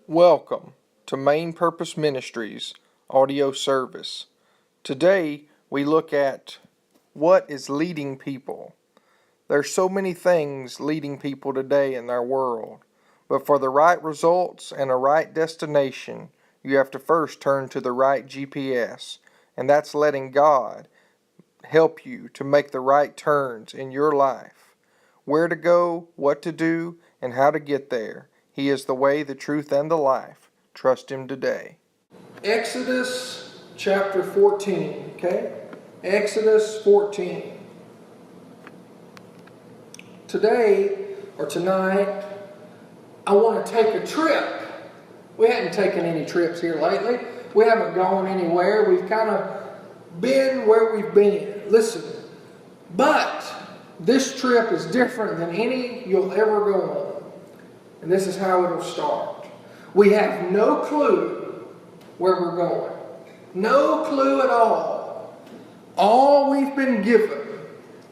Welcome to Main Purpose Ministries audio service. Today we look at what is leading people. There's so many things leading people today in our world, but for the right results and a right destination, you have to first turn to the right GPS, and that's letting God help you to make the right turns in your life. Where to go, what to do, and how to get there. He is the way, the truth, and the life. Trust Him today. Exodus chapter 14, okay? Exodus 14. Today, or tonight, I want to take a trip. We hadn't taken any trips here lately. We haven't gone anywhere. We've kind of been where we've been. Listen, but this trip is different than any you'll ever go on. And this is how it'll start. We have no clue where we're going. No clue at all. All we've been given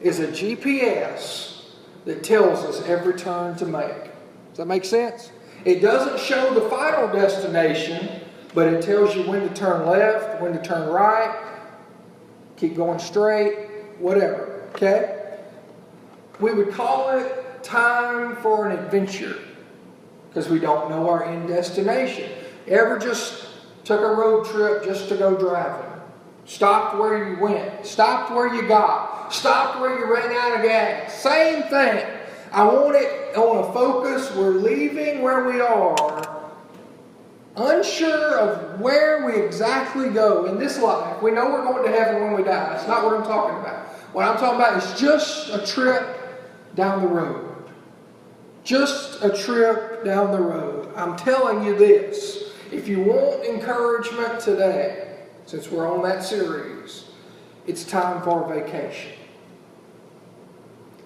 is a GPS that tells us every turn to make. Does that make sense? It doesn't show the final destination, but it tells you when to turn left, when to turn right, keep going straight, whatever. Okay? We would call it time for an adventure, because we don't know our end destination. Ever just took a road trip just to go driving? Stopped where you went. Stopped where you got. Stopped where you ran out of gas. Same thing. I want to focus. We're leaving where we are, unsure of where we exactly go in this life. We know we're going to heaven when we die. That's not what I'm talking about. What I'm talking about is just a trip down the road. Just a trip down the road. I'm telling you this. If you want encouragement today, since we're on that series, it's time for a vacation.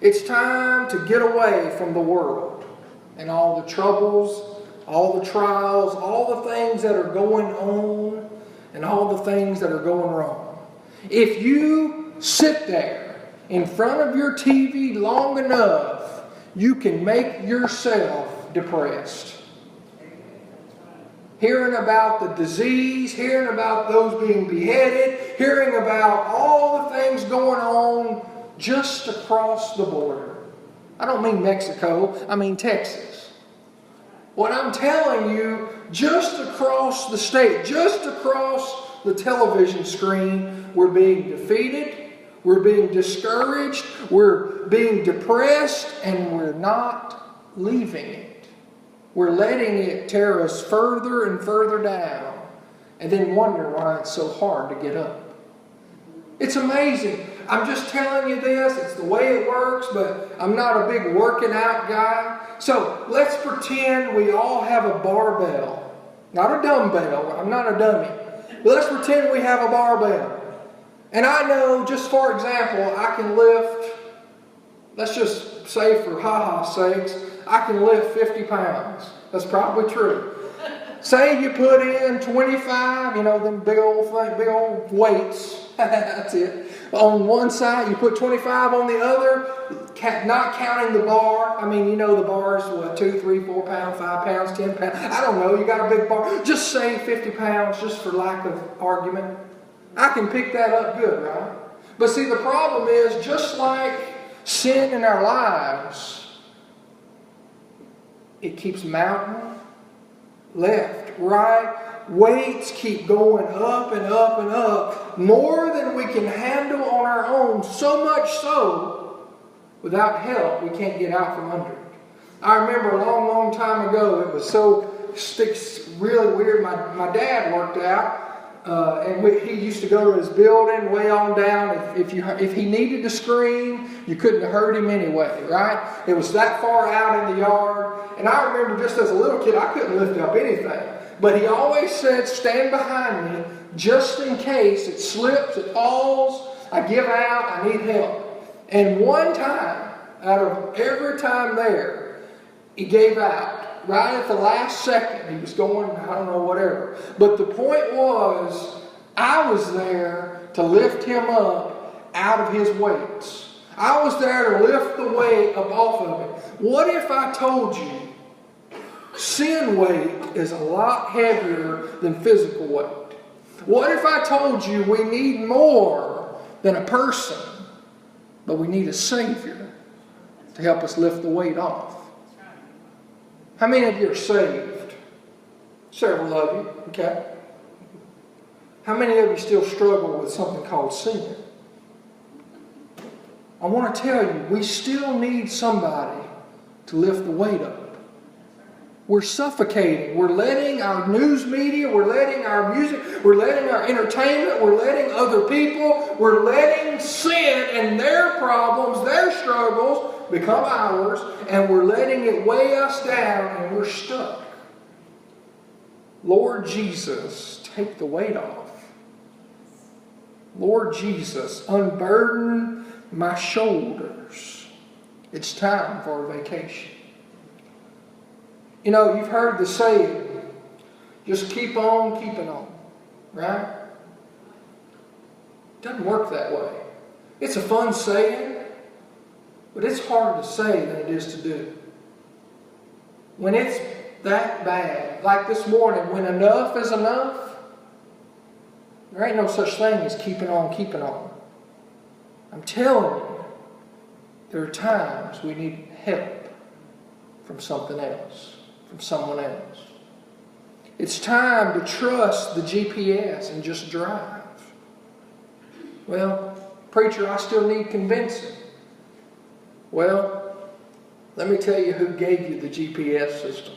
It's time to get away from the world and all the troubles, all the trials, all the things that are going on, and all the things that are going wrong. If you sit there in front of your TV long enough, you can make yourself depressed. Hearing about the disease, hearing about those being beheaded, hearing about all the things going on just across the border. I don't mean Mexico, I mean Texas. What I'm telling you, just across the state, just across the television screen, we're being defeated. We're being discouraged, we're being depressed, and we're not leaving it. We're letting it tear us further and further down, and then wonder why it's so hard to get up. It's amazing. I'm just telling you this, it's the way it works, but I'm not a big working out guy. So let's pretend we all have a barbell. Not a dumbbell, I'm not a dummy. But let's pretend we have a barbell. And I know, just for example, I can lift, let's just say for ha-ha sakes, I can lift 50 pounds. That's probably true. Say you put in 25, them big old weights. That's it. On one side, you put 25 on the other, not counting the bar. I mean, the bar's, 2, 3, 4 pounds, 5 pounds, 10 pounds. I don't know, you got a big bar. Just say 50 pounds, just for lack of argument. I can pick that up good, right? But see, the problem is, just like sin in our lives, it keeps mounting, left, right. Weights keep going up and up and up, more than we can handle on our own, so much so, without help, we can't get out from under it. I remember a long, long time ago, it was really weird. My dad worked out. He used to go to his building way on down. If he needed to scream, you couldn't have heard him anyway, right? It was that far out in the yard. And I remember just as a little kid, I couldn't lift up anything. But he always said, stand behind me just in case it slips, it falls, I give out, I need help. And one time, out of every time there, he gave out. Right at the last second, he was going, I don't know, whatever. But the point was, I was there to lift him up out of his weights. I was there to lift the weight up off of it. What if I told you sin weight is a lot heavier than physical weight. What if I told you we need more than a person, but we need a Savior to help us lift the weight off? How many of you are saved? Several of you, okay? How many of you still struggle with something called sin? I want to tell you, we still need somebody to lift the weight up. We're suffocating. We're letting our news media, we're letting our music, we're letting our entertainment, we're letting other people, we're letting sin and their problems, their struggles become ours, and we're letting it weigh us down, and we're stuck. Lord Jesus, take the weight off. Lord Jesus, unburden my shoulders. It's time for a vacation. You know, you've heard the saying, just keep on keeping on, right? It doesn't work that way. It's a fun saying, but it's harder to say than it is to do. When it's that bad, like this morning, when enough is enough, there ain't no such thing as keeping on keeping on. I'm telling you, there are times we need help from something else, from someone else. It's time to trust the GPS and just drive. Well, preacher, I still need convincing. Well, let me tell you who gave you the GPS system.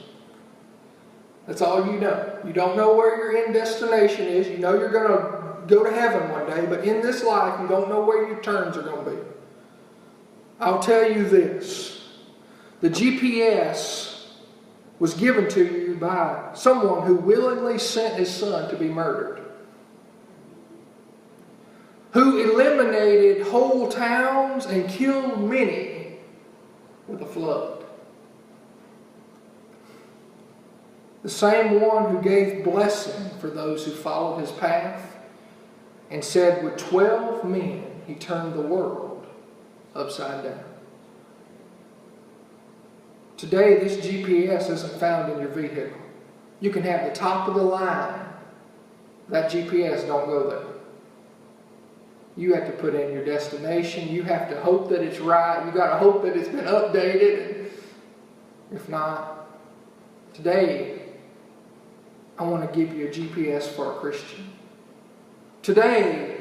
That's all you know. You don't know where your end destination is. You know you're going to go to heaven one day, but in this life you don't know where your turns are going to be. I'll tell you this. The GPS was given to you by someone who willingly sent his son to be murdered, who eliminated whole towns and killed many with a flood. The same one who gave blessing for those who followed his path, and said with 12 men he turned the world upside down. Today, this GPS isn't found in your vehicle. You can have the top of the line. That GPS don't go there. You have to put in your destination. You have to hope that it's right. You got to hope that it's been updated. If not, today, I want to give you a GPS for a Christian. Today,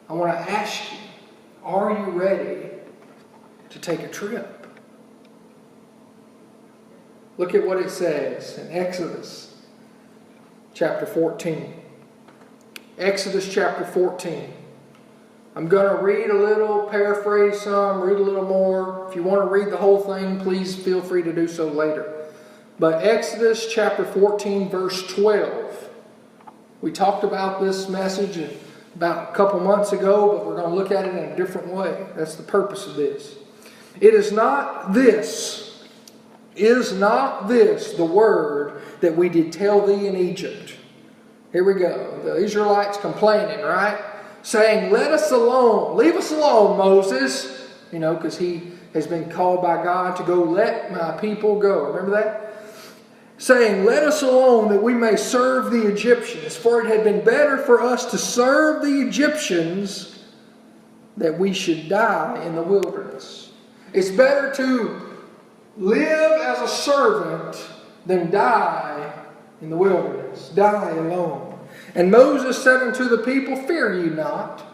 I want to ask you, are you ready to take a trip? Look at what it says in Exodus chapter 14. Exodus chapter 14. I'm going to read a little, paraphrase some, read a little more. If you want to read the whole thing, please feel free to do so later. But Exodus chapter 14, verse 12. We talked about this message about a couple months ago, but we're going to look at it in a different way. That's the purpose of this. Is not this the word that we did tell thee in Egypt? Here we go. The Israelites complaining, right? Saying, let us alone. Leave us alone, Moses. You know, because he has been called by God to go let my people go. Remember that? Saying, let us alone that we may serve the Egyptians. For it had been better for us to serve the Egyptians that we should die in the wilderness. It's better to live as a servant than die in the wilderness. Die alone. And Moses said unto the people, fear ye not.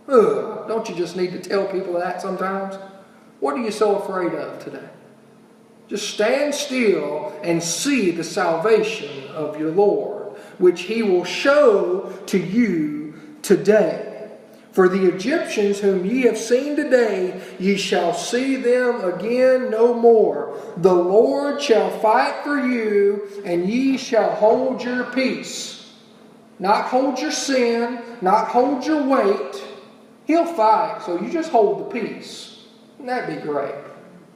Don't you just need to tell people that sometimes? What are you so afraid of today? Just stand still and see the salvation of your Lord, which he will show to you today. For the Egyptians whom ye have seen today, ye shall see them again no more. The Lord shall fight for you, and ye shall hold your peace. Not hold your sin, not hold your weight. He'll fight, so you just hold the peace. Wouldn't that be great?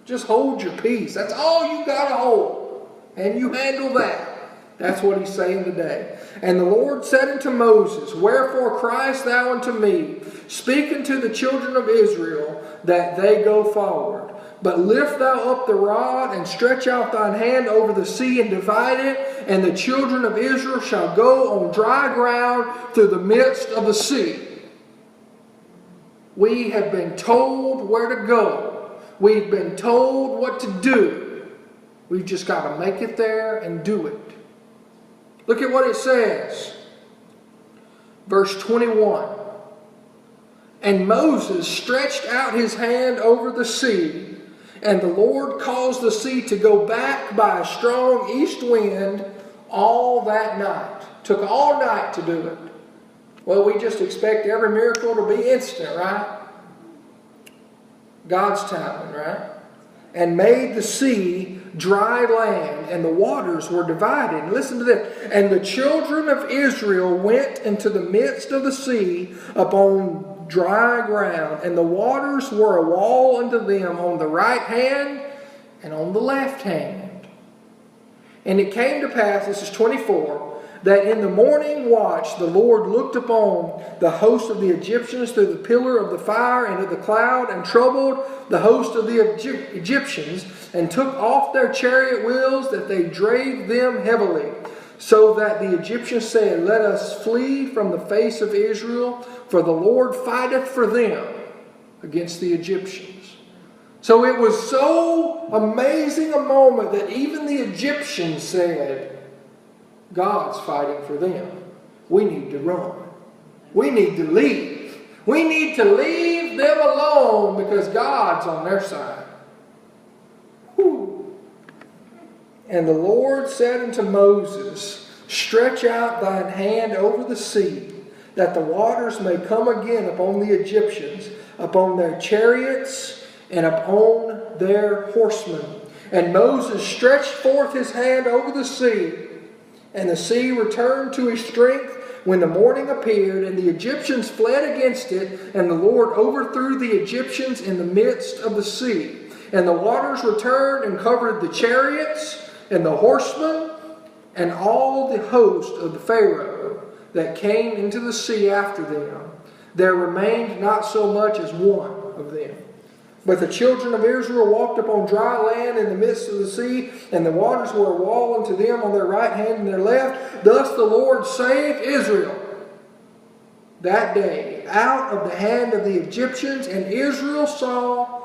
Just hold your peace. That's all you got to hold. And you handle that. That's what he's saying today. And the Lord said unto Moses, wherefore criest thou unto me? Speak unto the children of Israel that they go forward. But lift thou up the rod, and stretch out thine hand over the sea, and divide it, and the children of Israel shall go on dry ground through the midst of the sea. We have been told where to go. We've been told what to do. We've just got to make it there and do it. Look at what it says. Verse 21. And Moses stretched out his hand over the sea, and the Lord caused the sea to go back by a strong east wind all that night. Took all night to do it. Well, we just expect every miracle to be instant, right? God's timing, right? And made the sea dry land, and the waters were divided. Listen to this. And the children of Israel went into the midst of the sea upon dry ground, and the waters were a wall unto them on the right hand and on the left hand. And it came to pass, this is 24, that in the morning watch the Lord looked upon the host of the Egyptians through the pillar of the fire and of the cloud, and troubled the host of the Egyptians, and took off their chariot wheels, that they drave them heavily. So that the Egyptians said, Let us flee from the face of Israel, for the Lord fighteth for them against the Egyptians. So it was so amazing a moment that even the Egyptians said, God's fighting for them. We need to run. We need to leave. We need to leave them alone because God's on their side. Whew. And the Lord said unto Moses, Stretch out thine hand over the sea, that the waters may come again upon the Egyptians, upon their chariots, and upon their horsemen. And Moses stretched forth his hand over the sea, and the sea returned to his strength when the morning appeared, and the Egyptians fled against it, and the Lord overthrew the Egyptians in the midst of the sea. And the waters returned and covered the chariots and the horsemen and all the host of the Pharaoh that came into the sea after them. There remained not so much as one of them. But the children of Israel walked upon dry land in the midst of the sea, and the waters were a wall unto them on their right hand and their left. Thus the Lord saved Israel that day out of the hand of the Egyptians, and Israel saw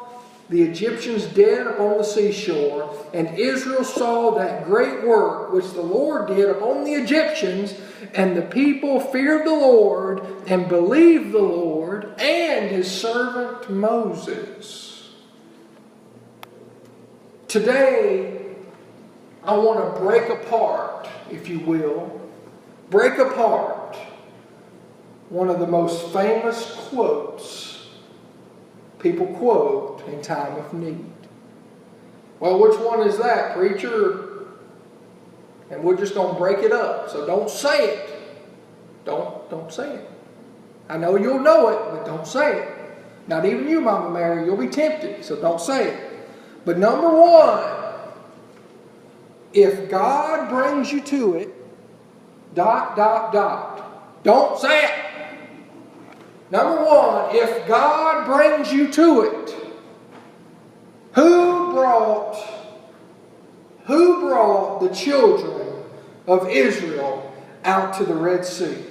the Egyptians dead upon the seashore, and Israel saw that great work which the Lord did upon the Egyptians, and the people feared the Lord and believed the Lord and his servant Moses. Today, I want to break apart, if you will, break apart one of the most famous quotes people quote in time of need. Well, which one is that, preacher? And we're just going to break it up, so don't say it. Don't say it. I know you'll know it, but don't say it. Not even you, Mama Mary, you'll be tempted, so don't say it. But number one, if God brings you to it, ... Don't say it. Number one, if God brings you to it, who brought the children of Israel out to the Red Sea?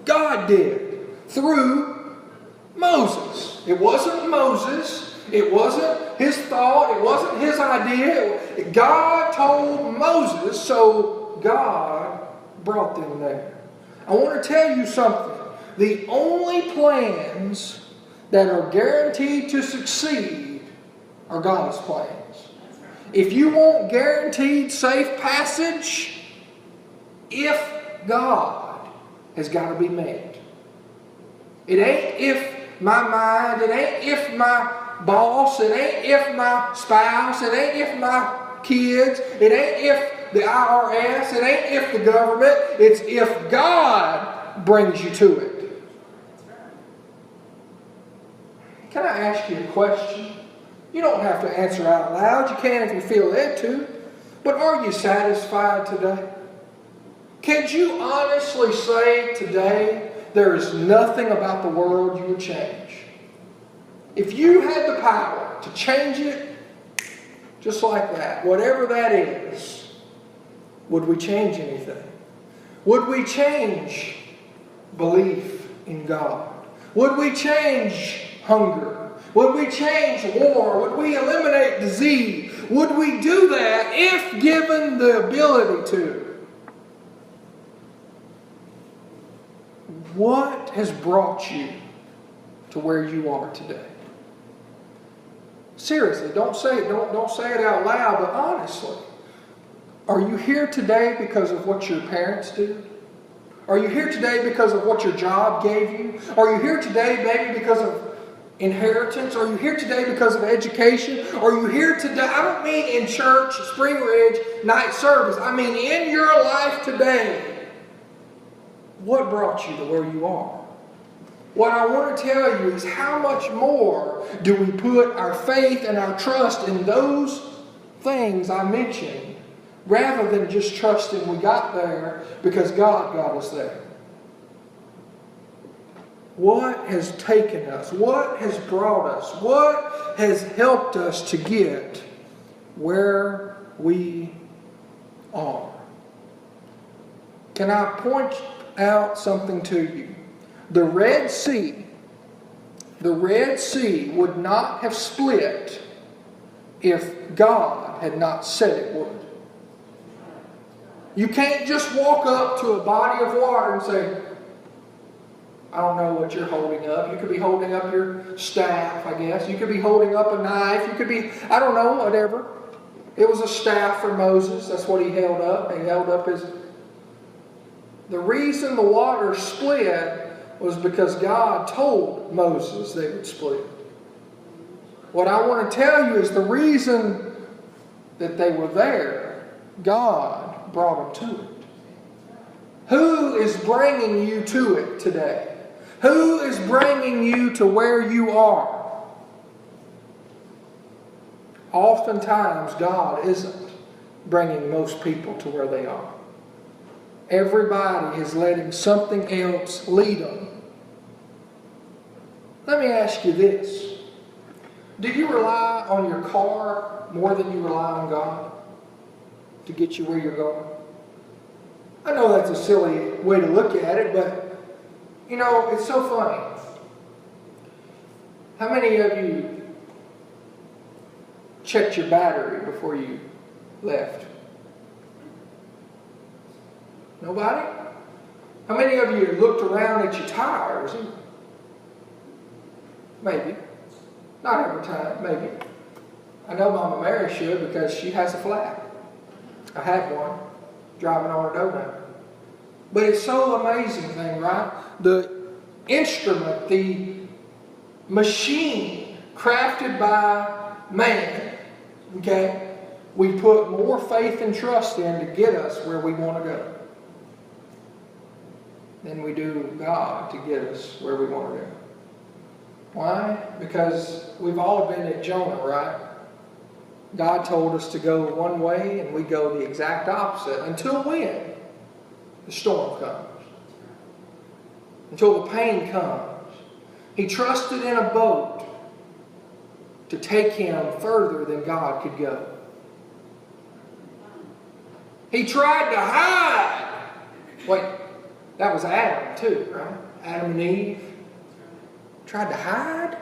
God did, through Moses. It wasn't Moses. It wasn't his thought. It wasn't his idea. God told Moses, so God brought them there. I want to tell you something. The only plans that are guaranteed to succeed are God's plans. If you want guaranteed safe passage, if God has got to be met. It ain't if my mind, it ain't if my boss, it ain't if my spouse, it ain't if my kids, it ain't if the IRS, it ain't if the government, it's if God brings you to it. Can I ask you a question? You don't have to answer out loud. You can if you feel led to. But are you satisfied today? Can you honestly say today there is nothing about the world you would change? If you had the power to change it just like that, whatever that is, would we change anything? Would we change belief in God? Would we change hunger? Would we change war? Would we eliminate disease? Would we do that if given the ability to? What has brought you to where you are today? Seriously, don't say it out loud, but honestly. Are you here today because of what your parents did? Are you here today because of what your job gave you? Are you here today maybe because of inheritance? Are you here today because of education? Are you here today? I don't mean in church, Spring Ridge, night service. I mean in your life today. What brought you to where you are? What I want to tell you is how much more do we put our faith and our trust in those things I mentioned rather than just trusting we got there because God got us there. What has taken us? What has brought us? What has helped us to get where we are? Can I point out something to you? The Red Sea would not have split if God had not said it would. You can't just walk up to a body of water and say, I don't know what you're holding up. You could be holding up your staff, I guess. You could be holding up a knife. You could be, I don't know, whatever. It was a staff for Moses. That's what he held up. He held up his... The reason the water split was because God told Moses they would split. What I want to tell you is the reason that they were there, God brought them to it. Who is bringing you to it today? Who is bringing you to where you are? Oftentimes, God isn't bringing most people to where they are. Everybody is letting something else lead them. Let me ask you this. Do you rely on your car more than you rely on God to get you where you're going? I know that's a silly way to look at it, but you know, it's so funny. How many of you checked your battery before you left? Nobody? How many of you looked around at your tires? Maybe. Not every time, maybe. I know Mama Mary should because she has a flat. I have one, driving on a donut. But it's so amazing thing, right? The instrument, the machine crafted by man, okay, we put more faith and trust in to get us where we want to go than we do God to get us where we want to go. Why? Because we've all been at Jonah, right? God told us to go one way and we go the exact opposite. Until when? The storm comes. Until the pain comes. He trusted in a boat to take him further than God could go. He tried to hide. Wait, that was Adam too, right? Adam and Eve tried to hide.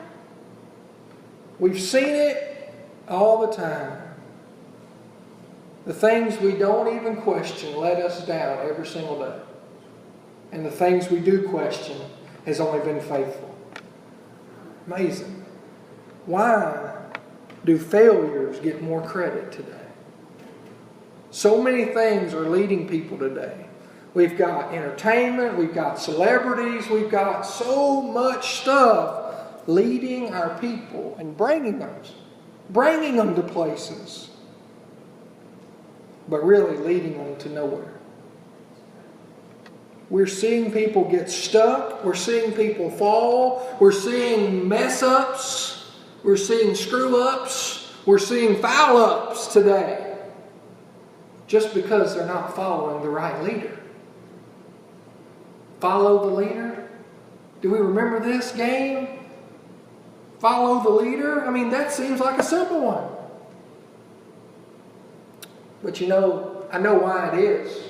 We've seen it all the time. The things we don't even question let us down every single day. And the things we do question has only been faithful. Amazing. Why do failures get more credit today? So many things are leading people today. We've got entertainment, we've got celebrities, we've got so much stuff leading our people and bringing them to places, but really leading them to nowhere. We're seeing people get stuck, we're seeing people fall, we're seeing mess ups, we're seeing screw ups, we're seeing foul ups today, just because they're not following the right leader. Follow the leader? Do we remember this game? follow the leader. I mean, that seems like a simple one. But I know why it is.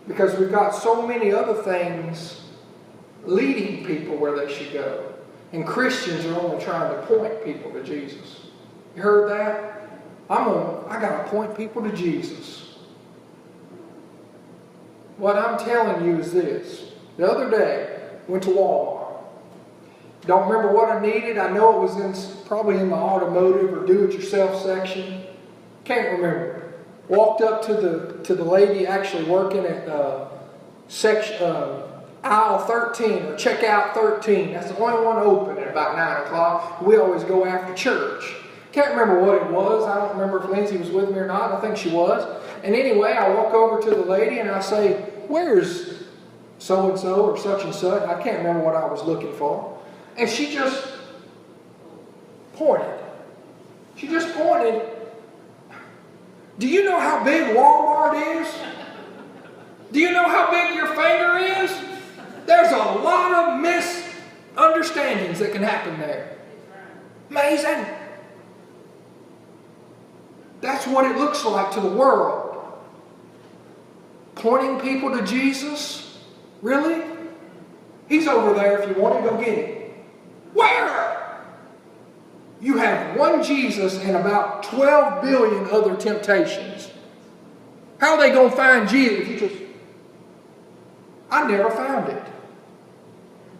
Because we've got so many other things leading people where they should go. And Christians are only trying to point people to Jesus. You heard that? I got to point people to Jesus. What I'm telling you is this. The other day, went to Walmart. Don't remember what I needed. I know it was probably in the automotive or do-it-yourself section. Can't remember. Walked up to the lady actually working at aisle 13 or checkout 13. That's the only one open at about 9 o'clock. We always go after church. Can't remember what it was. I don't remember if Lindsay was with me or not. I think she was. And anyway, I walk over to the lady and I say, "Where's so-and-so or such and such?" I can't remember what I was looking for. And she just pointed. She just pointed. Do you know how big Walmart is? Do you know how big your finger is? There's a lot of misunderstandings that can happen there. Amazing. That's what it looks like to the world. Pointing people to Jesus? Really? He's over there if you want to go get him. Where? You have one Jesus and about 12 billion other temptations. How are they going to find Jesus? I never found it.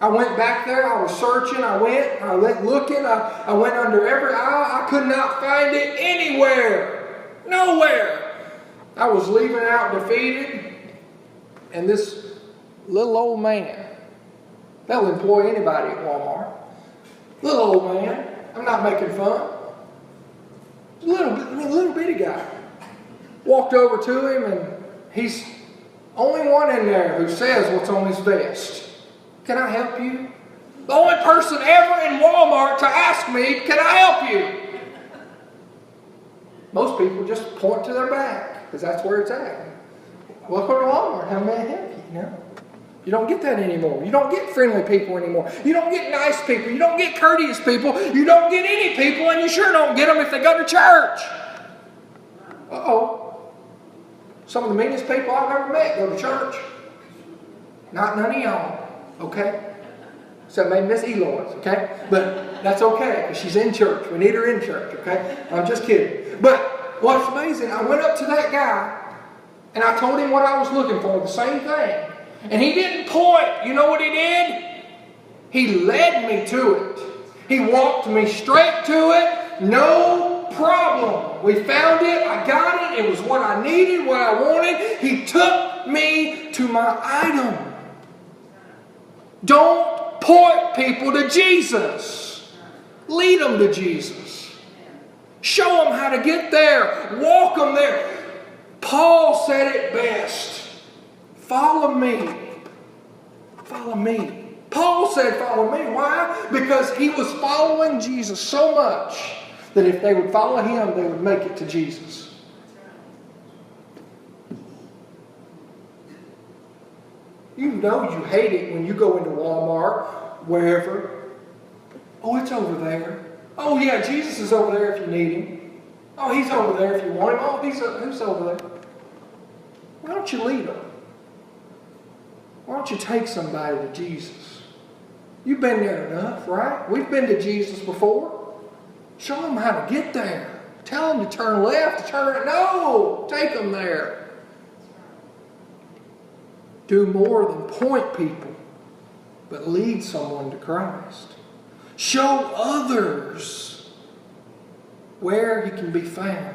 I went back there, I was searching, I went looking, I went under every aisle, I could not find it anywhere. Nowhere. I was leaving out defeated, and this little old man, they'll employ anybody at Walmart. Little old man, I'm not making fun. Little bitty guy. Walked over to him, and he's only one in there who says what's on his vest. "Can I help you?" The only person ever in Walmart to ask me, "Can I help you?" Most people just point to their back, because that's where it's at. Welcome to Walmart. How may I help you? No. You don't get that anymore. You don't get friendly people anymore. You don't get nice people. You don't get courteous people. You don't get any people, and you sure don't get them if they go to church. Uh-oh. Some of the meanest people I've ever met go to church. Not none of y'all, okay? Except maybe Miss Eloise, okay? But that's okay, because she's in church. We need her in church, okay? I'm just kidding. But what's amazing, I went up to that guy, and I told him what I was looking for, the same thing. And he didn't point. You know what he did? He led me to it. He walked me straight to it. No problem. We found it. I got it. It was what I needed, what I wanted. He took me to my item. Don't point people to Jesus. Lead them to Jesus. Show them how to get there. Walk them there. Paul said it best. Follow me. Follow me. Paul said follow me. Why? Because he was following Jesus so much that if they would follow him, they would make it to Jesus. You know you hate it when you go into Walmart, wherever. Oh, it's over there. Oh, yeah, Jesus is over there if you need him. Oh, he's over there if you want him. Oh, who's over there? Why don't you lead them? Why don't you take somebody to Jesus? You've been there enough, right? We've been to Jesus before. Show them how to get there. Tell them to turn left, to turn right. No! Take them there. Do more than point people, but lead someone to Christ. Show others where he can be found.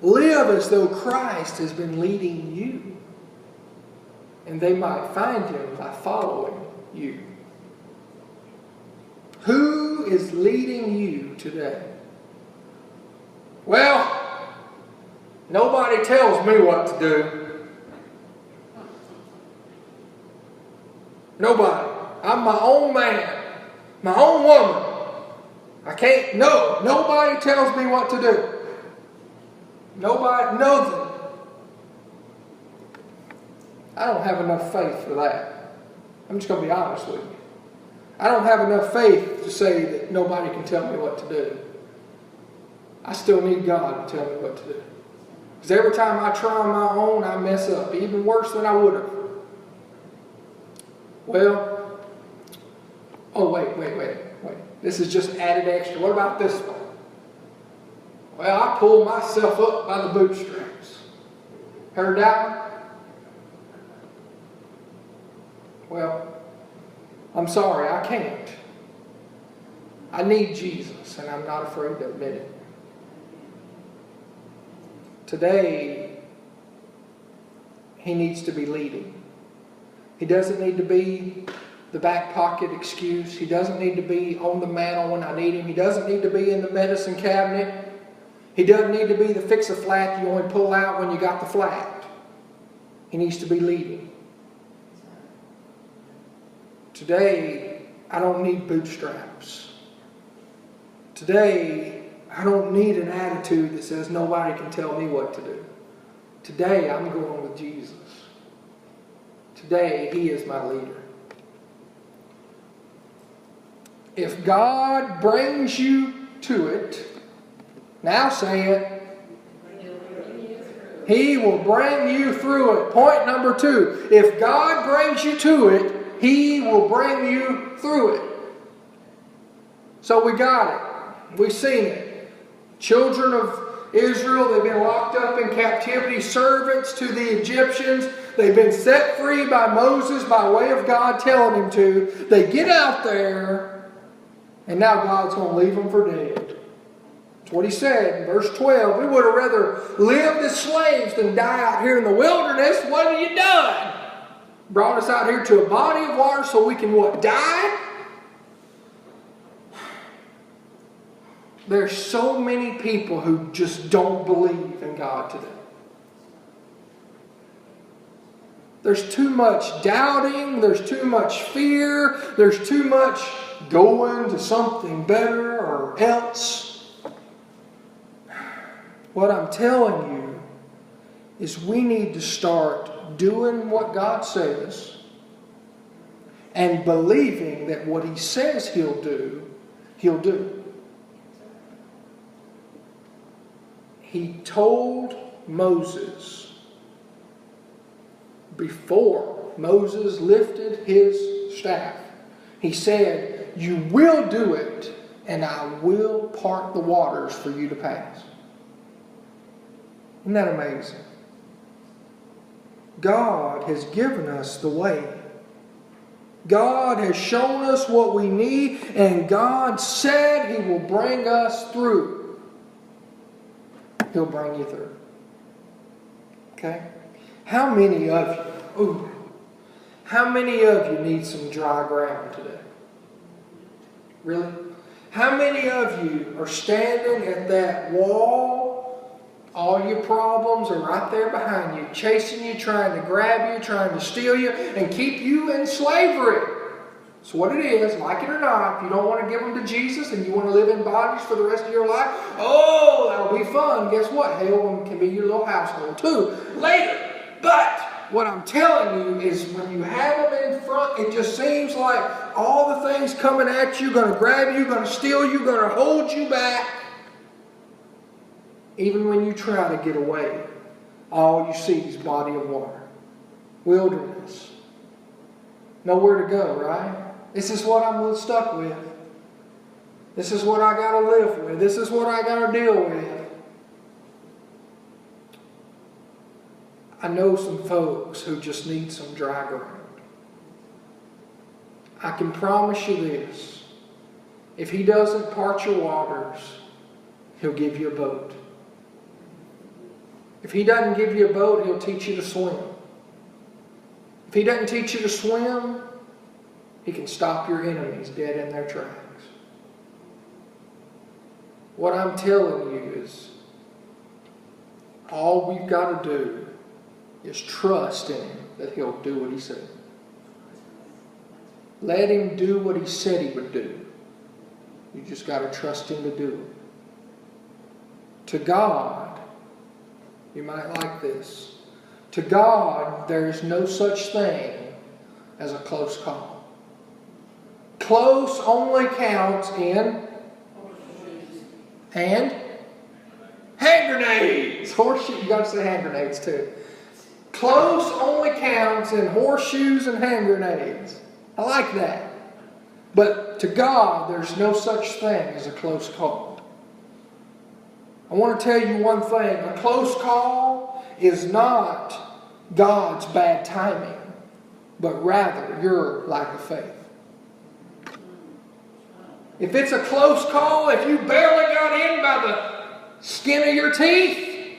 Live as though Christ has been leading you. And they might find him by following you. Who is leading you today? Well, nobody tells me what to do. Nobody. I'm my own man. My own woman. I can't, nobody tells me what to do. Nobody, nothing. I don't have enough faith for that. I'm just going to be honest with you. I don't have enough faith to say that nobody can tell me what to do. I still need God to tell me what to do. Because every time I try on my own, I mess up, even worse than I would have. Well, oh, wait. This is just added extra. What about this one? Well, I pull myself up by the bootstraps. Heard that one? Well, I'm sorry, I can't. I need Jesus, and I'm not afraid to admit it. Today, He needs to be leading. He doesn't need to be the back pocket excuse. He doesn't need to be on the mantle when I need Him. He doesn't need to be in the medicine cabinet. He doesn't need to be the fix-a-flat you only pull out when you got the flat. He needs to be leading. Today, I don't need bootstraps. Today, I don't need an attitude that says nobody can tell me what to do. Today, I'm going with Jesus. Today, He is my leader. If God brings you to it, now say it, He will bring you through it. Point number 2. If God brings you to it, He will bring you through it. So we got it. We've seen it. Children of Israel, they've been locked up in captivity, servants to the Egyptians. They've been set free by Moses by way of God telling him to. They get out there, and now God's going to leave them for dead. That's what He said in verse 12. We would have rather lived as slaves than die out here in the wilderness. What have you done? Brought us out here to a body of water so we can what? Die? There's so many people who just don't believe in God today. There's too much doubting. There's too much fear. There's too much going to something better or else. What I'm telling you is we need to start doing what God says and believing that what He says He'll do, He'll do. He told Moses before Moses lifted his staff, He said, "You will do it, and I will part the waters for you to pass." Isn't that amazing? God has given us the way. God has shown us what we need, and God said He will bring us through. He'll bring you through. Okay? How many of you need some dry ground today? Really? How many of you are standing at that wall? All your problems are right there behind you, chasing you, trying to grab you, trying to steal you, and keep you in slavery. It's what it is, like it or not. If you don't want to give them to Jesus and you want to live in bondage for the rest of your life, oh, that'll be fun. Guess what? Hell can be your little household too later. But what I'm telling you is when you have them in front, it just seems like all the things coming at you, going to grab you, going to steal you, going to hold you back. Even when you try to get away, all you see is body of water. Wilderness. Nowhere to go, right? This is what I'm stuck with. This is what I got to live with. This is what I got to deal with. I know some folks who just need some dry ground. I can promise you this. If He doesn't part your waters, He'll give you a boat. If He doesn't give you a boat, He'll teach you to swim. If He doesn't teach you to swim, He can stop your enemies dead in their tracks. What I'm telling you is, all we've got to do is trust in Him that He'll do what He said. Let Him do what He said He would do. You just got to trust Him to do it. To God, you might like this. To God, there is no such thing as a close call. close only counts in hand grenades. Horseshoe, you got to say hand grenades too. Close only counts in horseshoes and hand grenades. I like that. But to God, there's no such thing as a close call. I want to tell you one thing. A close call is not God's bad timing, but rather your lack of faith. If it's a close call, if you barely got in by the skin of your teeth,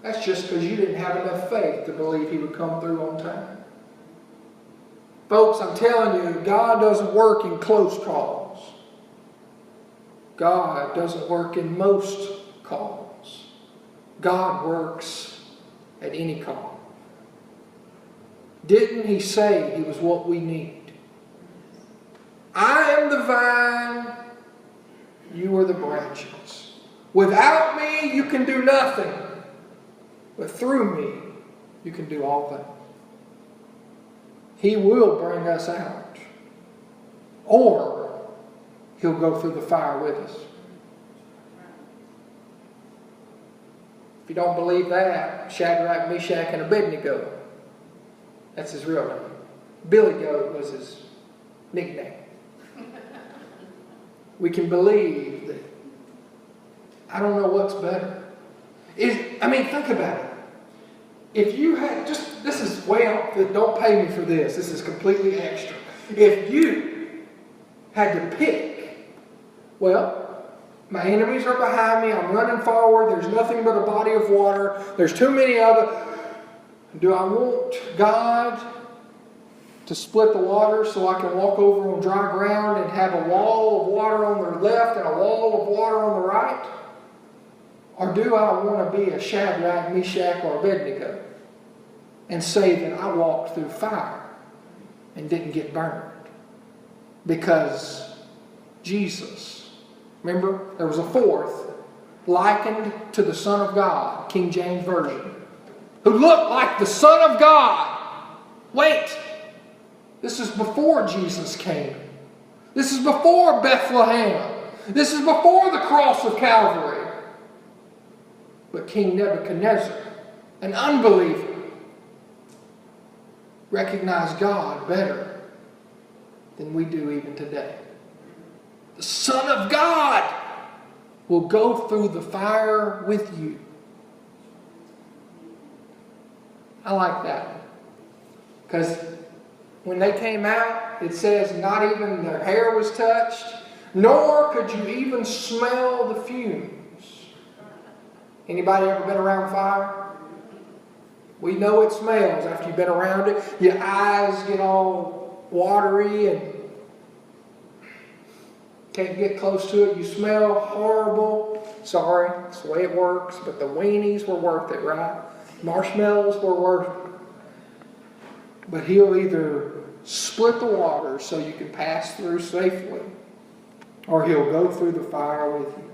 that's just because you didn't have enough faith to believe He would come through on time. Folks, I'm telling you, God doesn't work in close calls. God doesn't work in most calls. God works at any call. Didn't He say He was what we need? I am the vine, you are the branches. Without me, you can do nothing. But through me, you can do all things. He will bring us out. Or He'll go through the fire with us. If you don't believe that, Shadrach, Meshach, and Abednego. That's his real name. Billy Goat was his nickname. We can believe that. I don't know what's better. Think about it. If you had this is way off, don't pay me for this. This is completely extra. If you had to pick, well, my enemies are behind me, I'm running forward, there's nothing but a body of water, there's too many of it. Do I want God to split the water so I can walk over on dry ground and have a wall of water on the left and a wall of water on the right? Or do I want to be a Shadrach, Meshach, or Abednego and say that I walked through fire and didn't get burned? Because Jesus, remember, there was a fourth likened to the Son of God, King James Version, who looked like the Son of God. Wait, this is before Jesus came. This is before Bethlehem. This is before the cross of Calvary. But King Nebuchadnezzar, an unbeliever, recognized God better than we do even today. The Son of God will go through the fire with you. I like that one. Because when they came out, it says not even their hair was touched, nor could you even smell the fumes. Anybody ever been around fire? We know it smells after you've been around it. Your eyes get all watery and can't get close to it. You smell horrible. Sorry, that's the way it works. But the weenies were worth it, right? Marshmallows were worth it. But He'll either split the water so you can pass through safely, or He'll go through the fire with you.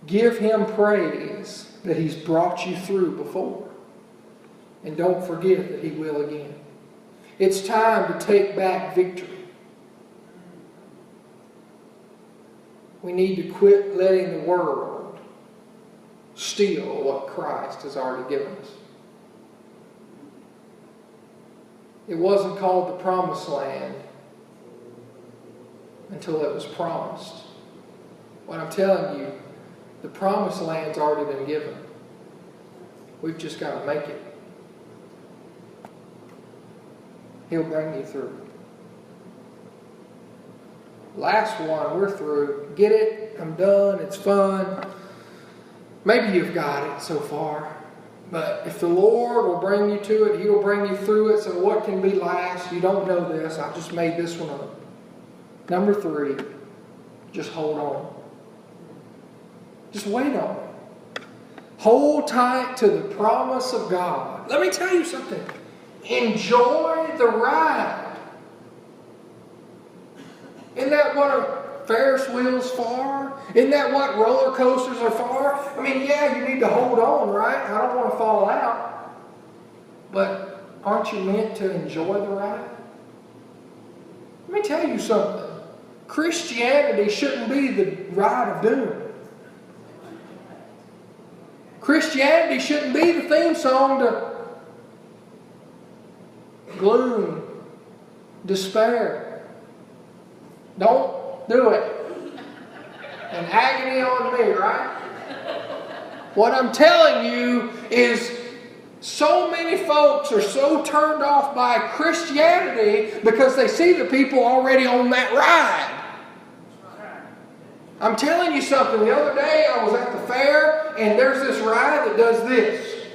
Give Him praise that He's brought you through before. And don't forget that He will again. It's time to take back victory. We need to quit letting the world steal what Christ has already given us. It wasn't called the Promised Land until it was promised. What I'm telling you, the Promised Land's already been given. We've just got to make it. He'll bring you through. Last one, we're through. Get it? I'm done. It's fun. Maybe you've got it so far. But if the Lord will bring you to it, He'll bring you through it. So what can be last? You don't know this. I just made this one up. Number 3, just hold on. Just wait on it. Hold tight to the promise of God. Let me tell you something. Enjoy the ride. Isn't that what a Ferris wheel's for? Isn't that what roller coasters are for? I mean, yeah, you need to hold on, right? I don't want to fall out. But aren't you meant to enjoy the ride? Let me tell you something. Christianity shouldn't be the ride of doom. Christianity shouldn't be the theme song to gloom, despair. Don't do it. And agony on me, right? What I'm telling you is so many folks are so turned off by Christianity because they see the people already on that ride. I'm telling you something. The other day I was at the fair and there's this ride that does this.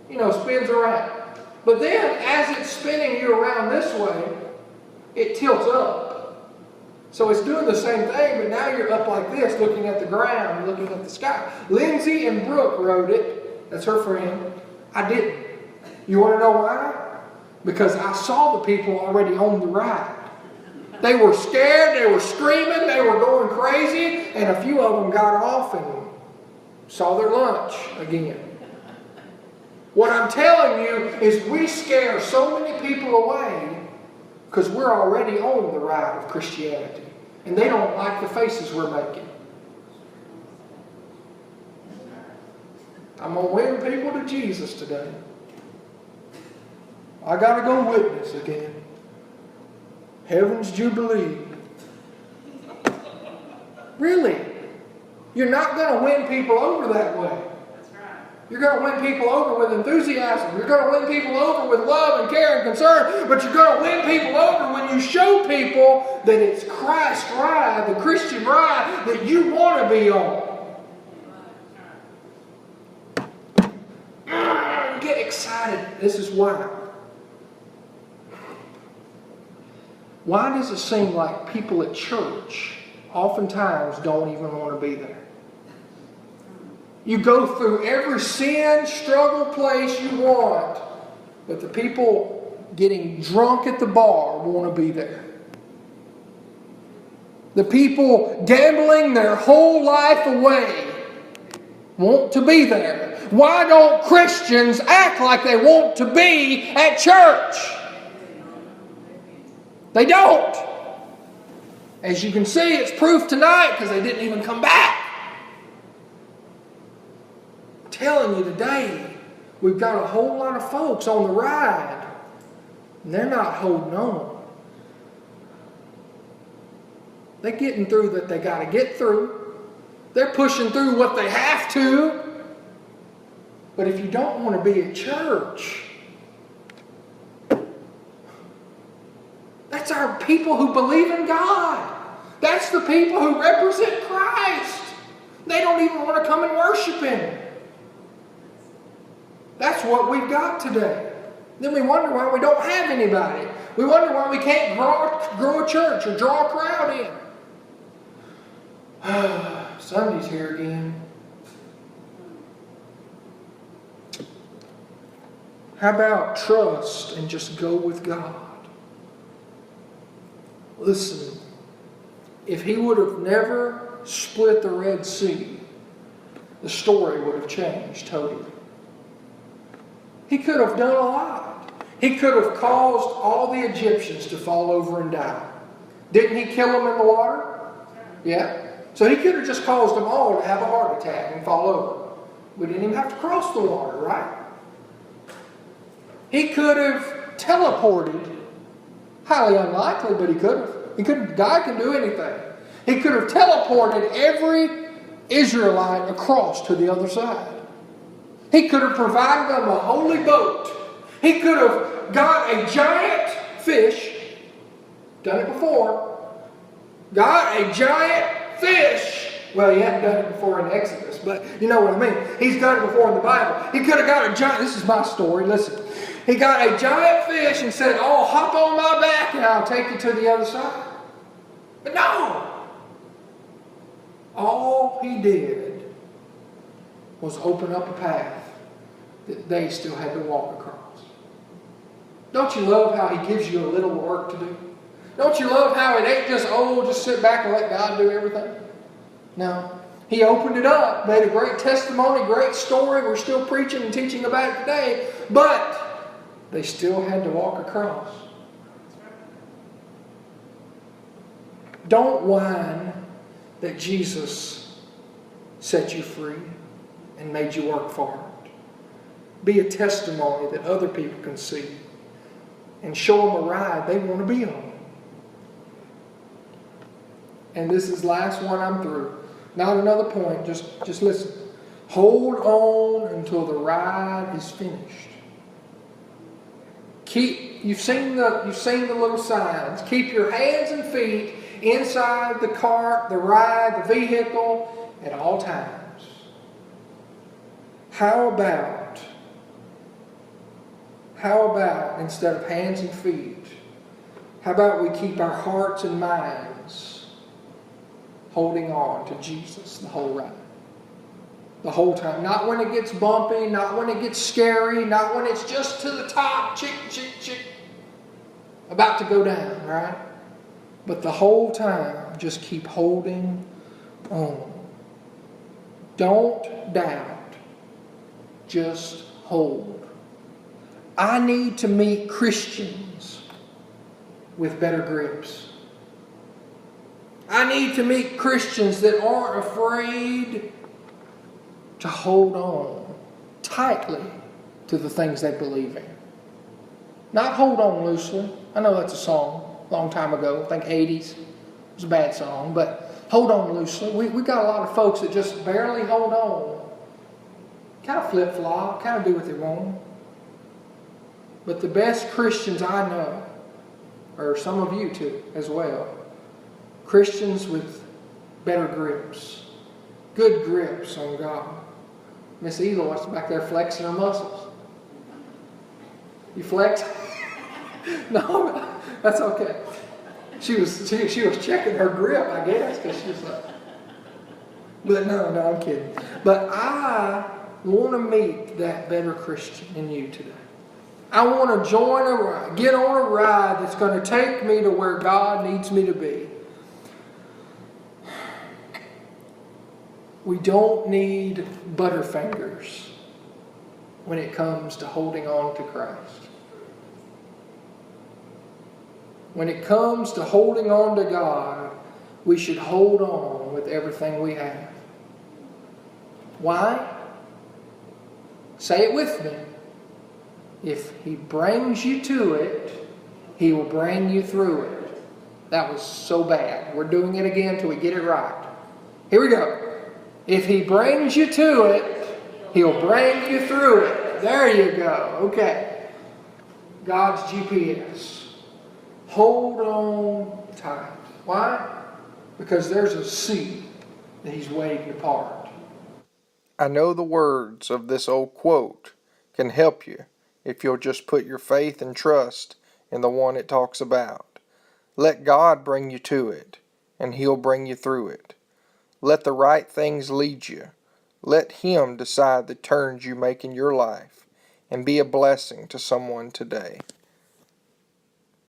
You know, spins around. But then as it's spinning you around this way, it tilts up. So it's doing the same thing, but now you're up like this, looking at the ground, looking at the sky. Lindsay and Brooke rode it. That's her friend. I didn't. You want to know why? Because I saw the people already on the ride. They were scared, they were screaming, they were going crazy, and a few of them got off and saw their lunch again. What I'm telling you is we scare so many people away because we're already on the ride of Christianity. And they don't like the faces we're making. I'm going to win people to Jesus today. I got to go witness again. Heaven's Jubilee. Really? You're not going to win people over that way. You're going to win people over with enthusiasm. You're going to win people over with love and care and concern. But you're going to win people over when you show people that it's Christ's ride, the Christian ride that you want to be on. Get excited. This is why. Why does it seem like people at church oftentimes don't even want to be there? You go through every sin, struggle place you want, but the people getting drunk at the bar want to be there. The people gambling their whole life away want to be there. Why don't Christians act like they want to be at church? They don't. As you can see, it's proof tonight because they didn't even come back. I'm telling you today, we've got a whole lot of folks on the ride, and they're not holding on. They're getting through that they got to get through. They're pushing through what they have to. But if you don't want to be at church, that's our people who believe in God. That's the people who represent Christ. They don't even want to come and worship Him. That's what we've got today. Then we wonder why we don't have anybody. We wonder why we can't grow a church or draw a crowd in. Sunday's here again. How about trust and just go with God? Listen, if He would have never split the Red Sea, the story would have changed totally. He could have done a lot. He could have caused all the Egyptians to fall over and die. Didn't He kill them in the water? Yeah. So He could have just caused them all to have a heart attack and fall over. We didn't even have to cross the water, right? He could have teleported. Highly unlikely, but He could have. God can do anything. He could have teleported every Israelite across to the other side. He could have provided them a holy boat. He could have got a giant fish. Done it before. Got a giant fish. Well, He hadn't done it before in Exodus, but you know what I mean. He's done it before in the Bible. He could have got a giant. This is my story. Listen. He got a giant fish and said, "Oh, hop on my back and I'll take you to the other side." But no. All He did was open up a path that they still had to walk across. Don't you love how He gives you a little work to do? Don't you love how it ain't just sit back and let God do everything? No. He opened it up, made a great testimony, great story. We're still preaching and teaching about it today. But they still had to walk across. Don't whine that Jesus set you free and made you work for it. Be a testimony that other people can see and show them a ride they want to be on. And this is the last one, I'm through. Not another point, just listen. Hold on until the ride is finished. You've seen the little signs. Keep your hands and feet inside the cart, the ride, the vehicle at all times. How about instead of hands and feet, how about we keep our hearts and minds holding on to Jesus the whole ride? The whole time. Not when it gets bumpy, not when it gets scary, not when it's just to the top, chick, about to go down, right? But the whole time, just keep holding on. Don't doubt. Just hold. I need to meet Christians with better grips. I need to meet Christians that aren't afraid to hold on tightly to the things they believe in. Not hold on loosely. I know that's a song a long time ago, I think 80s. It was a bad song, but hold on loosely. We got a lot of folks that just barely hold on. Kind of flip-flop, kind of do what they want. But the best Christians I know, or some of you too as well, Christians with better grips. Good grips on God. Miss Eloy's back there flexing her muscles. You flex? No, that's okay. She was checking her grip, I guess, because she was like. But no, I'm kidding. But I want to meet that better Christian in you today. I want to join a ride, get on a ride that's going to take me to where God needs me to be. We don't need butterfingers when it comes to holding on to Christ. When it comes to holding on to God, we should hold on with everything we have. Why? Say it with me. If He brings you to it, He will bring you through it. That was so bad. We're doing it again till we get it right. Here we go. If He brings you to it, He'll bring you through it. There you go. Okay. God's GPS. Hold on tight. Why? Because there's a sea that He's waiting to part. I know the words of this old quote can help you if you'll just put your faith and trust in the one it talks about. Let God bring you to it, and He'll bring you through it. Let the right things lead you. Let Him decide the turns you make in your life, and be a blessing to someone today.